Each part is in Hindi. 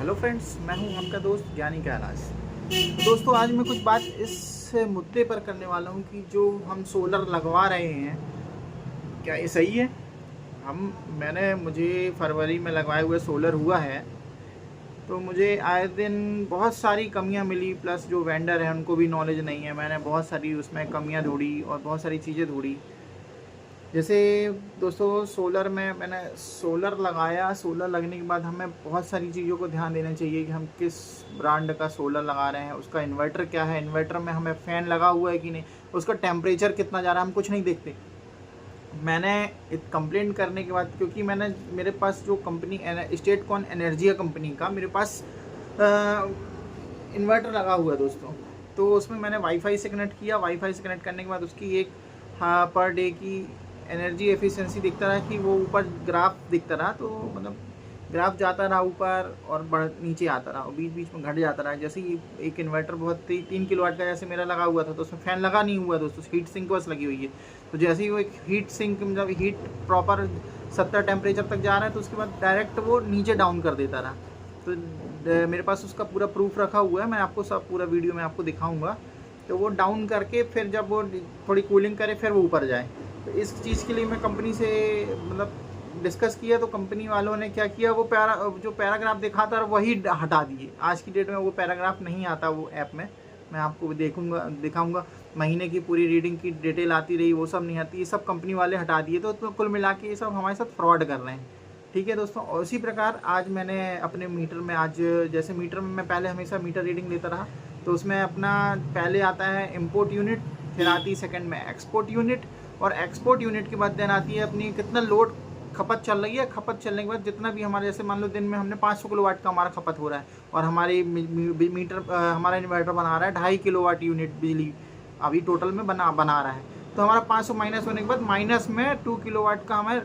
हेलो फ्रेंड्स, मैं हूं आपका दोस्त ज्ञानी कैलाश। तो दोस्तों, आज मैं कुछ बात इस मुद्दे पर करने वाला हूं कि जो हम सोलर लगवा रहे हैं, क्या ये सही है? हम मैंने मुझे फरवरी में लगवाए हुए सोलर हुआ है, तो मुझे आए दिन बहुत सारी कमियां मिली। प्लस जो वेंडर है उनको भी नॉलेज नहीं है। मैंने बहुत सारी उसमें कमियां ढूंढी और बहुत सारी चीज़ें ढूंढी। जैसे दोस्तों, सोलर में मैंने सोलर लगाया। सोलर लगने के बाद हमें बहुत सारी चीज़ों को ध्यान देना चाहिए कि हम किस ब्रांड का सोलर लगा रहे हैं, उसका इन्वर्टर क्या है, इन्वर्टर में हमें फ़ैन लगा हुआ है कि नहीं, उसका टेम्परेचर कितना जा रहा है, हम कुछ नहीं देखते। मैंने कंप्लेंट करने के बाद, क्योंकि मेरे पास जो कंपनी स्टेट कॉन एनर्जिया कंपनी का मेरे पास इन्वर्टर लगा हुआ है दोस्तों। तो उसमें मैंने वाईफाई से कनेक्ट किया। वाईफाई से कनेक्ट करने के बाद उसकी एक पर डे की एनर्जी एफिशिएंसी दिखता रहा कि वो ऊपर ग्राफ दिखता रहा। तो मतलब ग्राफ जाता रहा ऊपर और नीचे आता रहा और बीच बीच में घट जाता रहा। जैसे ही एक इन्वर्टर बहुत 3 किलोवाट का जैसे मेरा लगा हुआ था, तो उसमें फ़ैन लगा नहीं हुआ दोस्तों, हीट सिंक बस लगी हुई है। तो जैसे ही वो एक हीट सिंक, मतलब हीट प्रॉपर 70 टेम्परेचर तक जा रहा है, तो उसके बाद डायरेक्ट वो नीचे डाउन कर देता रहा। तो मेरे पास उसका पूरा प्रूफ रखा हुआ है, मैं आपको सब पूरा वीडियो में आपको दिखाऊंगा। तो वो डाउन करके फिर जब वो थोड़ी कूलिंग करे फिर वो ऊपर जाए। तो इस चीज़ के लिए मैं कंपनी से मतलब डिस्कस किया। तो कंपनी वालों ने क्या किया, वो जो पैराग्राफ दिखाता वही हटा दिए। आज की डेट में वो पैराग्राफ नहीं आता वो ऐप में। मैं आपको दिखाऊंगा। महीने की पूरी रीडिंग की डिटेल आती रही, वो सब नहीं आती। ये सब कंपनी वाले हटा दिए। तो कुल मिला के ये सब हमारे साथ फ्रॉड कर रहे हैं। ठीक है दोस्तों। और इसी प्रकार आज मैंने अपने मीटर में, आज जैसे मीटर में मैं पहले हमेशा मीटर रीडिंग लेता रहा, तो उसमें अपना पहले आता है इम्पोर्ट यूनिट, फिर आती है सेकंड में एक्सपोर्ट यूनिट, और एक्सपोर्ट यूनिट के बाद देन आती है अपनी कितना लोड खपत चल रही है। खपत चलने के बाद जितना भी हमारे, जैसे मान लो दिन में हमने 500 किलोवाट का हमारा खपत हो रहा है, और हमारी मीटर हमारा इन्वर्टर बना रहा है 2.5 किलोवाट यूनिट बिजली अभी टोटल में बना रहा है। तो हमारा 500 माइनस होने के बाद माइनस में 2 किलोवाट का हमें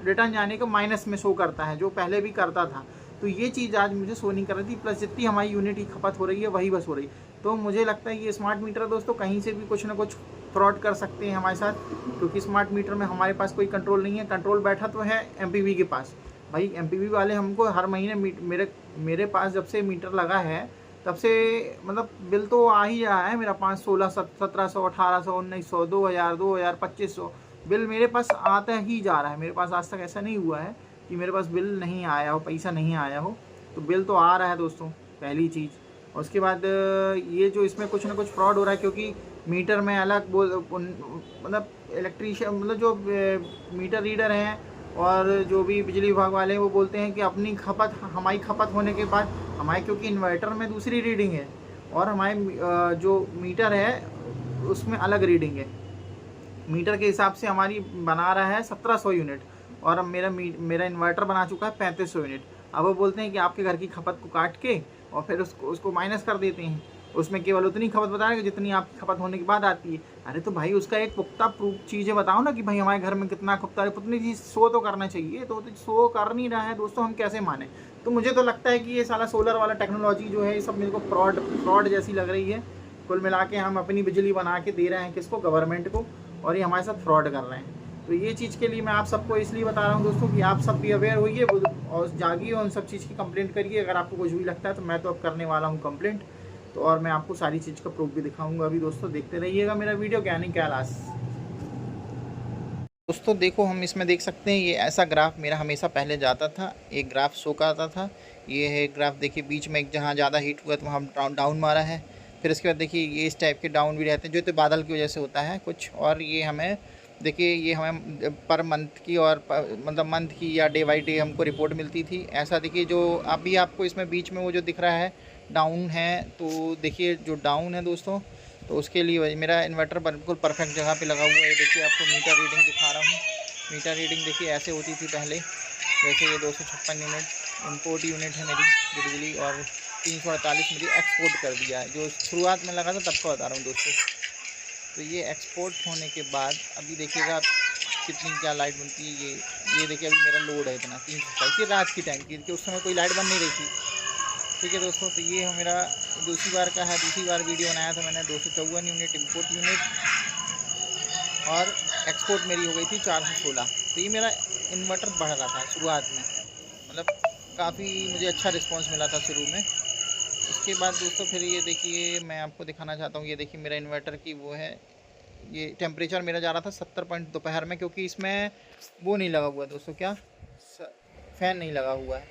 रिटर्न जाने का माइनस में शो करता है, जो पहले भी करता था। तो ये चीज़ आज मुझे शो नहीं कर रही थी। प्लस जितनी हमारी यूनिट की खपत हो रही है वही बस हो रही है। तो मुझे लगता है ये स्मार्ट मीटर दोस्तों कहीं से भी कुछ ना कुछ फ्रॉड कर सकते हैं हमारे साथ, क्योंकि स्मार्ट मीटर में हमारे पास कोई कंट्रोल नहीं है। कंट्रोल बैठा तो है एमपीवी के पास। भाई एमपीवी वाले हमको हर महीने मेरे पास जब से मीटर लगा है तब से मतलब बिल तो आ ही रहा है मेरा 5, 16, 1700, 1800, 1900, 2000, 2000, 2500 बिल मेरे पास आता ही जा रहा है। मेरे पास आज तक ऐसा नहीं हुआ है कि मेरे पास बिल नहीं आया हो, पैसा नहीं आया हो। तो बिल तो आ रहा है दोस्तों, पहली चीज़। और उसके बाद ये जो इसमें कुछ ना कुछ फ्रॉड हो रहा है, क्योंकि मीटर में अलग मतलब इलेक्ट्रीशियन, मतलब जो मीटर रीडर हैं और जो भी बिजली विभाग वाले हैं, वो बोलते हैं कि अपनी खपत, हमारी खपत होने के बाद हमारे, क्योंकि इन्वर्टर में दूसरी रीडिंग है और हमारे जो मीटर है उसमें अलग रीडिंग है। मीटर के हिसाब से हमारी बना रहा है 1700 यूनिट, और अब मेरा इन्वर्टर बना चुका है 3500 यूनिट। अब वो बोलते हैं कि आपके घर की खपत को काट के और फिर उसको माइनस कर देते हैं। उसमें केवल उतनी खपत बता रहे हैं जितनी आपकी खपत होने के बाद आती है। अरे तो भाई उसका एक पुख्ता प्रूफ चीज़ें बताओ ना कि भाई हमारे घर में कितना खपता है, उतनी चीज़ शो तो करना चाहिए। तो शो कर नहीं रहा है दोस्तों, हम कैसे माने? तो मुझे तो लगता है कि ये साला सोलर वाला टेक्नोलॉजी जो है, ये सब मेरे को फ्रॉड जैसी लग रही है। कुल मिला के हम अपनी बिजली बना के दे रहे हैं किसको? गवर्नमेंट को, और ये हमारे साथ फ्रॉड कर रहे हैं। तो ये चीज़ के लिए मैं आप सबको इसलिए बता रहा हूँ दोस्तों कि आप सब भी अवेयर होइए और जागिए और उन सब चीज़ की कंप्लेंट करिए। अगर आपको कुछ भी लगता है तो मैं तो अब करने वाला हूँ कंप्लेंट। तो और मैं आपको सारी चीज़ का प्रूफ भी दिखाऊंगा। अभी दोस्तों देखते रहिएगा मेरा वीडियो ज्ञानी कैलाश। दोस्तों देखो, हम इसमें देख सकते हैं, ये ऐसा ग्राफ मेरा हमेशा पहले जाता था, एक ग्राफ शो करता था। ये है ग्राफ, देखिए बीच में एक जहाँ ज़्यादा हीट हुआ तो वहाँ डाउन मारा है। फिर उसके बाद देखिए ये इस टाइप के डाउन भी रहते हैं, जो तो बादल की वजह से होता है कुछ। और ये हमें देखिए, ये हमें पर मंथ की और मतलब मंथ की या डे बाई डे हमको रिपोर्ट मिलती थी। ऐसा देखिए, जो अभी आपको इसमें बीच में वो जो दिख रहा है डाउन है, तो देखिए जो डाउन है दोस्तों, तो उसके लिए मेरा इन्वर्टर बिल्कुल परफेक्ट जगह पे लगा हुआ है। देखिए आपको मीटर रीडिंग दिखा रहा हूँ। मीटर रीडिंग देखिए ऐसे होती थी पहले, जैसे ये 256 यूनिट इंपोर्ट यूनिट है मेरी जो बिजली, और 348 मेरी एक्सपोर्ट कर दिया है। जो शुरुआत में लगा था तब का बता रहा हूँ दोस्तों। तो ये एक्सपोर्ट होने के बाद अभी देखिएगा कितनी क्या लाइट बनती है। ये देखिए अभी मेरा लोड है इतना 327, ये रात की टाइम की, उस समय कोई लाइट बन नहीं रही थी। ठीक है दोस्तों, तो ये मेरा दूसरी बार का है। दूसरी बार वीडियो बनाया था मैंने 254 यूनिट इंपोर्ट यूनिट, और एक्सपोर्ट मेरी हो गई थी 416। तो ये मेरा इन्वर्टर बढ़ रहा था शुरुआत में, मतलब काफ़ी मुझे अच्छा रिस्पांस मिला था शुरू में। उसके बाद दोस्तों फिर ये देखिए मैं आपको दिखाना चाहता हूँ, ये देखिए मेरा इन्वर्टर की वो है, ये टेम्परेचर मेरा जा रहा था 70 पॉइंट दोपहर में, क्योंकि इसमें वो नहीं लगा हुआ दोस्तों, क्या फ़ैन नहीं लगा हुआ है।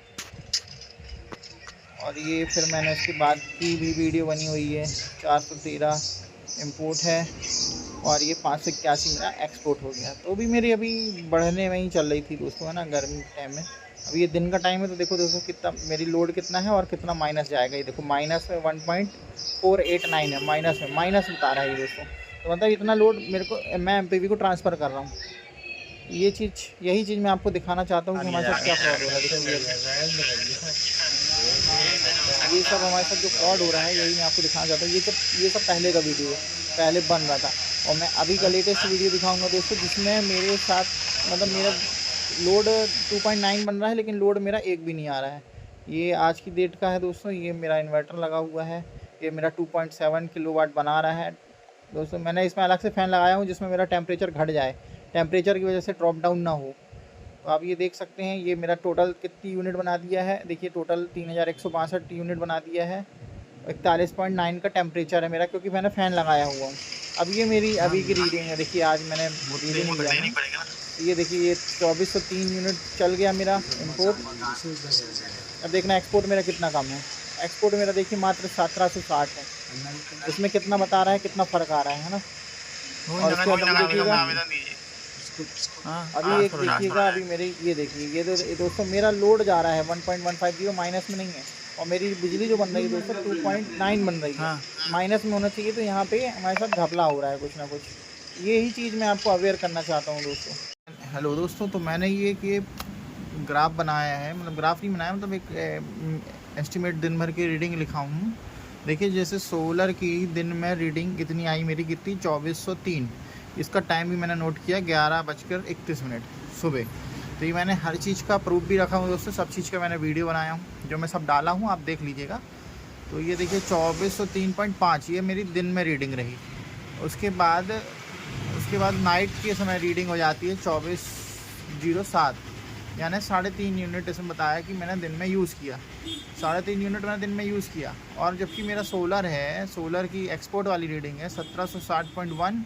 और ये फिर मैंने उसके बाद की भी वीडियो बनी हुई है, 413 इंपोर्ट है और ये 581 मेरा एक्सपोर्ट हो गया। तो भी मेरी अभी बढ़ने में ही चल रही थी दोस्तों, है ना, गर्मी के टाइम में। अभी ये दिन का टाइम है तो देखो दोस्तों कितना मेरी लोड कितना है और कितना माइनस जाएगा। ये देखो माइनस में 1.489 है, माइनस बता रहा है ये दोस्तों। तो मतलब इतना लोड मेरे को, मैं एमपीवी को ट्रांसफ़र कर रहा हूँ। ये चीज़, यही चीज़ मैं आपको दिखाना चाहता हूँ कि हमारे साथ क्या फ्रॉड हो रहा है। ये सब हमारे साथ जो फ्रॉड हो रहा है यही मैं आपको दिखाना चाहता हूँ। ये सब पहले का वीडियो है, पहले बन रहा था। और मैं अभी का लेटेस्ट वीडियो दिखाऊंगा दोस्तों, जिसमें मेरे साथ मतलब मेरा लोड 2.9 बन रहा है, लेकिन लोड मेरा एक भी नहीं आ रहा है। ये आज की डेट का है दोस्तों। ये मेरा इन्वर्टर लगा हुआ है, ये मेरा 2.7 किलोवाट बना रहा है दोस्तों। मैंने इसमें अलग से फ़ैन लगाया हूँ जिसमें मेरा टेम्परेचर घट जाए, टेम्परेचर की वजह से ड्रॉप डाउन ना हो। तो आप ये देख सकते हैं ये मेरा टोटल कितनी यूनिट बना दिया है। देखिए टोटल 3162 यूनिट बना दिया है। 41.9 का टेम्परेचर है मेरा, क्योंकि मैंने फ़ैन लगाया हुआ हूँ। अब ये मेरी अभी की रीडिंग है, देखिए आज मैंने रीडिंग लिया है। ये देखिए ये 2403 यूनिट चल गया मेरा इंपोर्ट। अब देखना एक्सपोर्ट मेरा कितना कम है। एक्सपोर्ट मेरा देखिए मात्र 1760 है। उसमें कितना बता रहा है, कितना फ़र्क आ रहा है ना। और उसके बाद देखिएगा, हाँ अभी एक देखिएगा, अभी मेरी ये देखिए ये दोस्तों मेरा लोड जा रहा है 1.150, माइनस में नहीं है। और मेरी बिजली जो बन रही है दोस्तों 2.9 बन रही है। हाँ। माइनस में होना चाहिए, तो यहाँ पे हमारे साथ घपला हो रहा है कुछ ना कुछ। यही चीज़ मैं आपको अवेयर करना चाहता हूँ दोस्तों। हेलो दोस्तों, तो मैंने ये ग्राफ बनाया है, मतलब ग्राफ नहीं बनाया, मतलब एक एस्टिमेट दिन भर की रीडिंग लिखा हूँ। देखिए जैसे सोलर की दिन में रीडिंग कितनी आई मेरी, कितनी 2403। इसका टाइम भी मैंने नोट किया 11:31 सुबह। तो ये मैंने हर चीज़ का प्रूफ भी रखा हूँ दोस्तों, सब चीज़ का मैंने वीडियो बनाया हूँ, जो मैं सब डाला हूँ, आप देख लीजिएगा। तो ये देखिए 2403.5 ये मेरी दिन में रीडिंग रही। उसके बाद नाइट के समय रीडिंग हो जाती है 24:07, यानी 3.5 यूनिट इसमें बताया कि मैंने दिन में यूज़ किया। 3.5 यूनिट मैंने दिन में यूज़ किया। और जबकि मेरा सोलर है, सोलर की एक्सपोर्ट वाली रीडिंग है 1760.1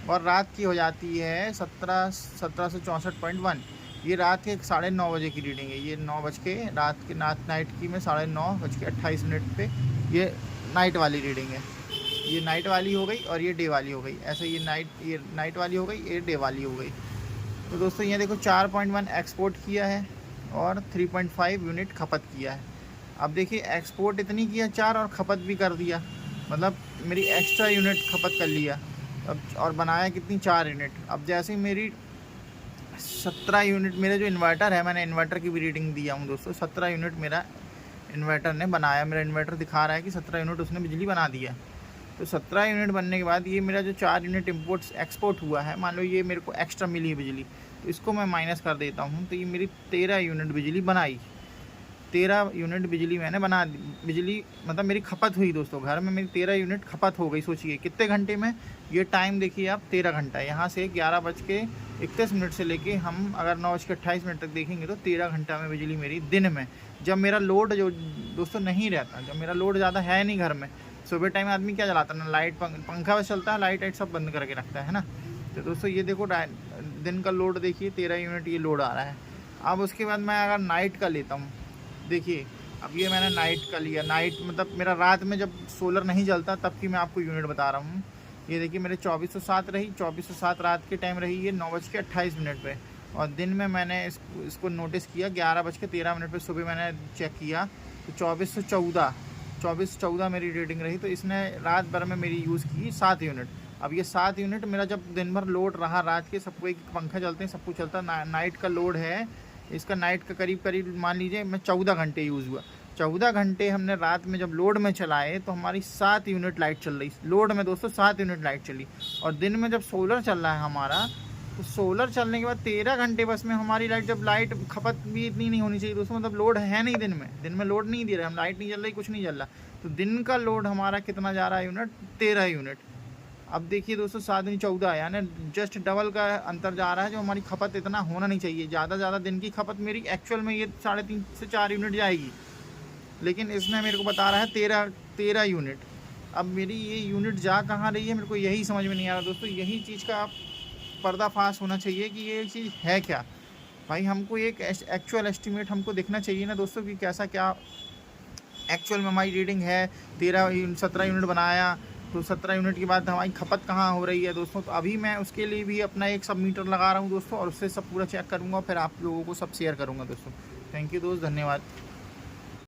और रात की हो जाती है 1764.1। ये रात के 9:30 बजे की रीडिंग है। ये 9 बज के नाइट की में 9:29 पे ये नाइट वाली रीडिंग है। ये नाइट वाली हो गई और ये डे वाली हो गई। ऐसे ये नाइट वाली हो गई, ये डे वाली हो गई। तो दोस्तों ये देखो 4.1 एक्सपोर्ट किया है और 3.5 यूनिट खपत किया है। अब देखिए एक्सपोर्ट इतनी किया 4 और खपत भी कर दिया, मतलब मेरी एक्स्ट्रा यूनिट खपत कर लिया। अब और बनाया कितनी 4 यूनिट। अब जैसे मेरी 17 यूनिट, मेरे जो इन्वर्टर है, मैंने इन्वर्टर की भी रीडिंग दिया हूँ दोस्तों, 17 यूनिट मेरा इन्वर्टर ने बनाया। मेरा इन्वर्टर दिखा रहा है कि 17 यूनिट उसने बिजली बना दिया। तो 17 यूनिट बनने के बाद ये मेरा जो 4 यूनिट एक्सपोर्ट हुआ है, मान लो ये मेरे को एक्स्ट्रा मिली है बिजली, तो इसको मैं माइनस कर देता हूँ। तो ये मेरी 13 यूनिट बिजली बनाई, 13 यूनिट बिजली मैंने बना दी। बिजली मतलब मेरी खपत हुई दोस्तों, घर में मेरी 13 यूनिट खपत हो गई। सोचिए कितने घंटे में, ये टाइम देखिए आप 13 घंटा। यहाँ से 11:31 से लेके हम अगर 9:28 तक देखेंगे तो 13 घंटा में बिजली मेरी दिन में, जब मेरा लोड जो दोस्तों नहीं रहता, जब मेरा लोड ज़्यादा है नहीं घर में। सुबह टाइम आदमी क्या चलाता है ना, लाइट पंखा बस चलता है, लाइट सब बंद करके रखता है ना। तो दोस्तों ये देखो दिन का लोड देखिए 13 यूनिट ये लोड आ रहा है। अब उसके बाद मैं अगर नाइट का लेता हूँ, देखिए अब ये मैंने नाइट का लिया। नाइट मतलब मेरा रात में जब सोलर नहीं जलता तब की मैं आपको यूनिट बता रहा हूँ। ये देखिए मेरे 2407 रही, 2407 रात के टाइम रही ये 9:28 पे। और दिन में मैंने इसको नोटिस किया 11:13 पे सुबह मैंने चेक किया तो 2414 मेरी रीडिंग रही। तो इसने रात भर में मेरी यूज़ की 7 यूनिट। अब ये 7 यूनिट मेरा जब दिन भर लोड रहा, रात के सबको एक पंखा चलते हैं, सब कुछ चलता है, नाइट का लोड है इसका, नाइट का करीब मान लीजिए मैं 14 घंटे यूज़ हुआ। 14 घंटे हमने रात में जब लोड में चलाए तो हमारी 7 यूनिट लाइट चल रही लोड में दोस्तों, 7 यूनिट लाइट चली। और दिन में जब सोलर चल रहा है हमारा, तो सोलर चलने के बाद 13 घंटे बस में हमारी लाइट, जब लाइट खपत भी इतनी नहीं होनी चाहिए दोस्तों, मतलब लोड है नहीं दिन में लोड नहीं दे रहे हम, लाइट नहीं चल रही, कुछ नहीं चल रहा। तो दिन का लोड हमारा कितना जा रहा है यूनिट, 13 यूनिट। अब देखिए दोस्तों 7 दूनी 14 है, यानी जस्ट डबल का अंतर जा रहा है। जो हमारी खपत इतना होना नहीं चाहिए, ज़्यादा दिन की खपत मेरी एक्चुअल में ये 3.5 से 4 यूनिट जाएगी, लेकिन इसमें मेरे को बता रहा है 13 यूनिट। अब मेरी ये यूनिट जा कहाँ रही है, मेरे को यही समझ में नहीं आ रहा दोस्तों। यही चीज़ का पर्दाफाश होना चाहिए कि ये चीज़ है क्या भाई। हमको एक एक्चुअल एस्टिमेट हमको देखना चाहिए ना दोस्तों कि कैसा क्या एक्चुअल में हमारी रीडिंग है। 17 यूनिट बनाया, तो 17 यूनिट के बाद हमारी खपत कहाँ हो रही है दोस्तों। तो अभी मैं उसके लिए भी अपना एक सब मीटर लगा रहा हूँ दोस्तों, और उससे सब पूरा चेक करूँगा, फिर आप लोगों को सब शेयर करूँगा दोस्तों। थैंक यू दोस्त, धन्यवाद।